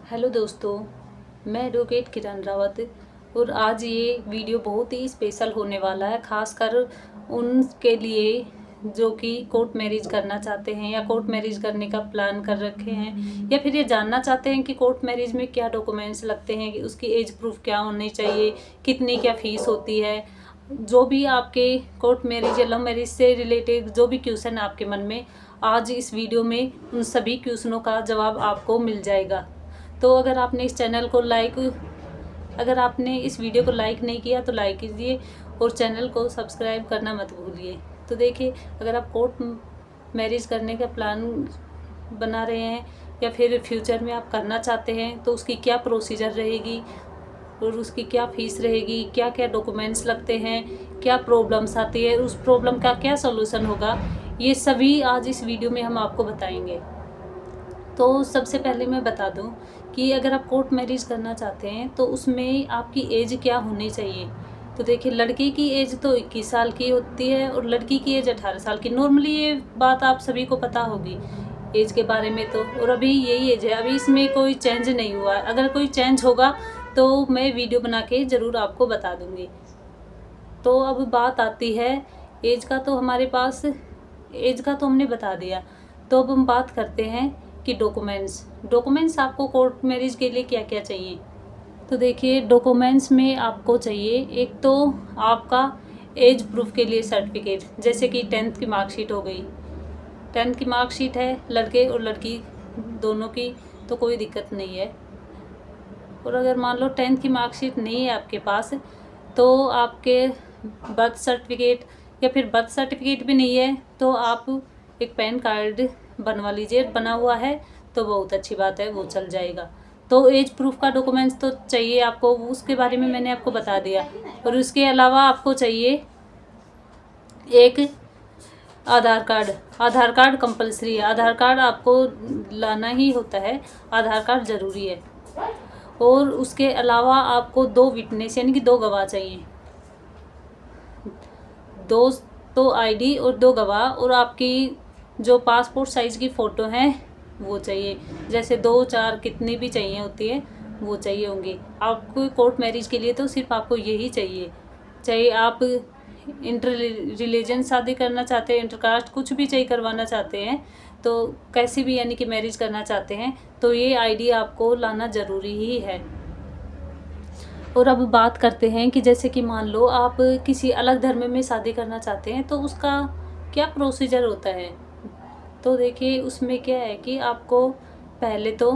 Hello दोस्तों, मैं advocate किरण रावत। और आज ये वीडियो बहुत ही स्पेशल होने वाला है, खासकर उनके लिए जो कि कोर्ट मैरिज करना चाहते हैं या कोर्ट मैरिज करने का प्लान कर रखे हैं, या फिर ये जानना चाहते हैं कि कोर्ट मैरिज में क्या डॉक्यूमेंट्स लगते हैं, कि उसकी एज प्रूफ क्या होनी चाहिए, कितनी क्या फ़ीस होती है। जो भी आपके कोर्ट मैरिज या लव मैरिज से रिलेटेड जो भी क्वेश्चन आपके मन में, आज इस वीडियो में उन सभी क्वेश्चनों का जवाब आपको मिल जाएगा। तो अगर आपने इस वीडियो को लाइक नहीं किया तो लाइक कीजिए और चैनल को सब्सक्राइब करना मत भूलिए। तो देखिए, अगर आप कोर्ट मैरिज करने का प्लान बना रहे हैं या फिर फ्यूचर में आप करना चाहते हैं, तो उसकी क्या प्रोसीजर रहेगी और उसकी क्या फ़ीस रहेगी, क्या क्या डॉक्यूमेंट्स लगते हैं, क्या प्रॉब्लम्स आती है, उस प्रॉब्लम का क्या सॉल्यूशन होगा, ये सभी आज इस वीडियो में हम आपको बताएंगे। तो सबसे पहले मैं बता दूं कि अगर आप कोर्ट मैरिज करना चाहते हैं तो उसमें आपकी एज क्या होनी चाहिए। तो देखिए, लड़के की एज तो 21 साल की होती है और लड़की की एज 18 साल की। नॉर्मली ये बात आप सभी को पता होगी एज के बारे में। तो और अभी यही एज है, अभी इसमें कोई चेंज नहीं हुआ है। अगर कोई चेंज होगा तो मैं वीडियो बना के ज़रूर आपको बता दूँगी। तो अब बात आती है एज का। तो हमारे पास एज का तो हमने बता दिया। तो अब हम बात करते हैं कि डॉक्यूमेंट्स आपको कोर्ट मैरिज के लिए क्या क्या चाहिए। तो देखिए, डॉक्यूमेंट्स में आपको चाहिए, एक तो आपका एज प्रूफ के लिए सर्टिफिकेट, जैसे कि 10th की मार्कशीट हो गई। 10th की मार्कशीट है लड़के और लड़की दोनों की, तो कोई दिक्कत नहीं है। और अगर मान लो 10th की मार्कशीट नहीं है आपके पास, तो आपके बर्थ सर्टिफिकेट, या फिर बर्थ सर्टिफिकेट भी नहीं है तो आप एक पैन कार्ड बनवा लीजिए। बना हुआ है तो बहुत अच्छी बात है, वो चल जाएगा। तो एज प्रूफ का डॉक्यूमेंट्स तो चाहिए आपको, उसके बारे में मैंने आपको बता दिया। और उसके अलावा आपको चाहिए एक आधार कार्ड कंपलसरी है। आधार कार्ड आपको लाना ही होता है, आधार कार्ड ज़रूरी है। और उसके अलावा आपको 2 विटनेस यानी कि 2 गवाह चाहिए, 2 तो आईडी और 2 गवाह। और आपकी जो पासपोर्ट साइज़ की फ़ोटो हैं वो चाहिए, जैसे 2 4 कितनी भी चाहिए होती है वो चाहिए होंगी आपको कोर्ट मैरिज के लिए। तो सिर्फ आपको यही चाहिए, चाहे आप इंटर रिलीजन शादी करना चाहते हैं, इंटरकास्ट कुछ भी चाहिए करवाना चाहते हैं, तो कैसी भी यानी कि मैरिज करना चाहते हैं, तो ये आईडी आपको लाना ज़रूरी ही है। और अब बात करते हैं कि जैसे कि मान लो आप किसी अलग धर्म में शादी करना चाहते हैं, तो उसका क्या प्रोसीजर होता है। तो देखिए, उसमें क्या है कि आपको पहले तो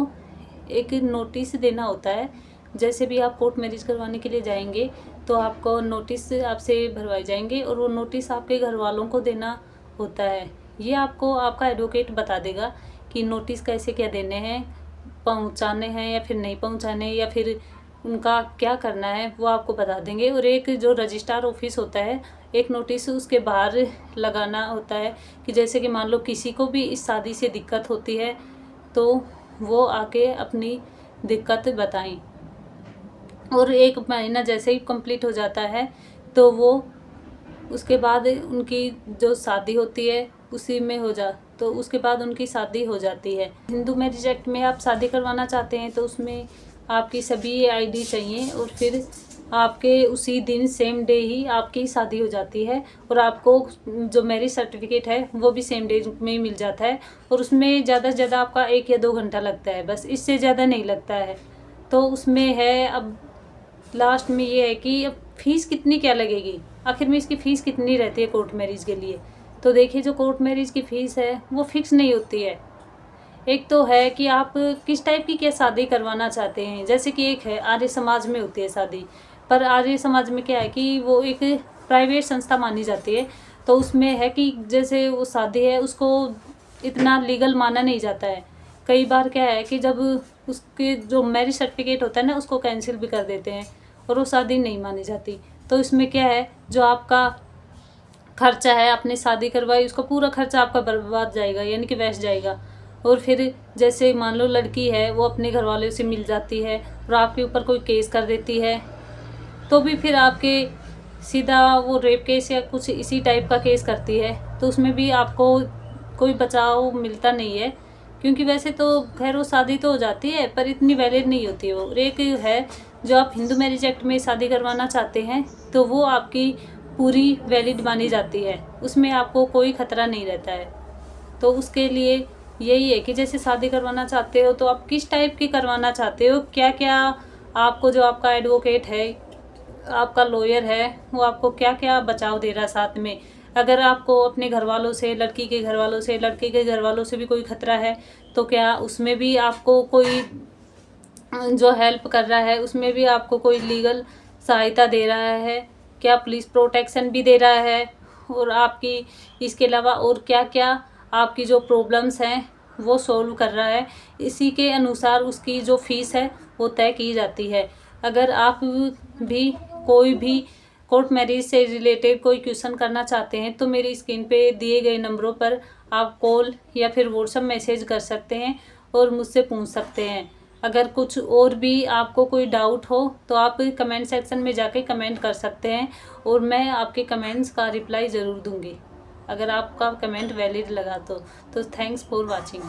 एक नोटिस देना होता है। जैसे भी आप कोर्ट मैरिज करवाने के लिए जाएंगे तो आपको नोटिस आपसे भरवाए जाएंगे और वो नोटिस आपके घर वालों को देना होता है। ये आपको आपका एडवोकेट बता देगा कि नोटिस कैसे क्या देने हैं, पहुंचाने हैं या फिर नहीं पहुंचाने, या फिर उनका क्या करना है वो आपको बता देंगे। और एक जो रजिस्ट्रार ऑफिस होता है, एक नोटिस उसके बाहर लगाना होता है कि जैसे कि मान लो किसी को भी इस शादी से दिक्कत होती है तो वो आके अपनी दिक्कत बताएं। और 1 महीना जैसे ही कंप्लीट हो जाता है तो वो उसके बाद उनकी जो शादी होती है उसी में तो उसके बाद उनकी शादी हो जाती है। हिंदू मैरिज एक्ट में आप शादी करवाना चाहते हैं तो उसमें आपकी सभी आईडी चाहिए, और फिर आपके उसी दिन सेम डे ही आपकी शादी हो जाती है। और आपको जो मैरिज सर्टिफिकेट है वो भी सेम डे में ही मिल जाता है। और उसमें ज़्यादा से ज़्यादा आपका 1 या 2 घंटा लगता है, बस इससे ज़्यादा नहीं लगता है। तो उसमें है, अब लास्ट में ये है कि अब फ़ीस कितनी क्या लगेगी, आखिर में इसकी फ़ीस कितनी रहती है कोर्ट मैरिज के लिए। तो देखिए, जो कोर्ट मैरिज की फ़ीस है वो फिक्स नहीं होती है। एक तो है कि आप किस टाइप की क्या शादी करवाना चाहते हैं। जैसे कि एक है आर्य समाज में होती है शादी, पर आर्य समाज में क्या है कि वो एक प्राइवेट संस्था मानी जाती है। तो उसमें है कि जैसे वो शादी है उसको इतना लीगल माना नहीं जाता है। कई बार क्या है कि जब उसके जो मैरिज सर्टिफिकेट होता है ना उसको कैंसिल भी कर देते हैं और वो शादी नहीं मानी जाती। तो इसमें क्या है, जो आपका खर्चा है, आपने शादी करवाई, उसका पूरा खर्चा आपका बर्बाद जाएगा, यानी कि वेस्ट जाएगा। और फिर जैसे मान लो लड़की है वो अपने घर वालों से मिल जाती है और आपके ऊपर कोई केस कर देती है, तो भी फिर आपके सीधा वो रेप केस या कुछ इसी टाइप का केस करती है, तो उसमें भी आपको कोई बचाव मिलता नहीं है। क्योंकि वैसे तो खैर वो शादी तो हो जाती है पर इतनी वैलिड नहीं होती है वो। और एक है जो आप हिंदू मैरिज एक्ट में शादी करवाना चाहते हैं तो वो आपकी पूरी वैलिड मानी जाती है, उसमें आपको कोई खतरा नहीं रहता है। तो उसके लिए यही है कि जैसे शादी करवाना चाहते हो तो आप किस टाइप की करवाना चाहते हो, क्या क्या आपको, जो आपका एडवोकेट है, आपका लॉयर है, वो आपको क्या क्या बचाव दे रहा है साथ में। अगर आपको अपने घर वालों से, लड़की के घर वालों से, लड़के के घर वालों से भी कोई खतरा है तो क्या उसमें भी आपको कोई जो हेल्प कर रहा है, उसमें भी आपको कोई लीगल सहायता दे रहा है, क्या पुलिस प्रोटेक्शन भी दे रहा है, और आपकी इसके अलावा और क्या क्या आपकी जो प्रॉब्लम्स हैं वो सॉल्व कर रहा है। इसी के अनुसार उसकी जो फीस है वो तय की जाती है। अगर आप भी कोई भी कोर्ट मैरिज से रिलेटेड कोई क्वेश्चन करना चाहते हैं तो मेरी स्क्रीन पे दिए गए नंबरों पर आप कॉल या फिर व्हाट्सएप मैसेज कर सकते हैं और मुझसे पूछ सकते हैं। अगर कुछ और भी आपको कोई डाउट हो तो आप कमेंट सेक्शन में जाके कमेंट कर सकते हैं और मैं आपके कमेंट्स का रिप्लाई ज़रूर दूंगी अगर आपका कमेंट वैलिड लगा तो थैंक्स फॉर वाचिंग।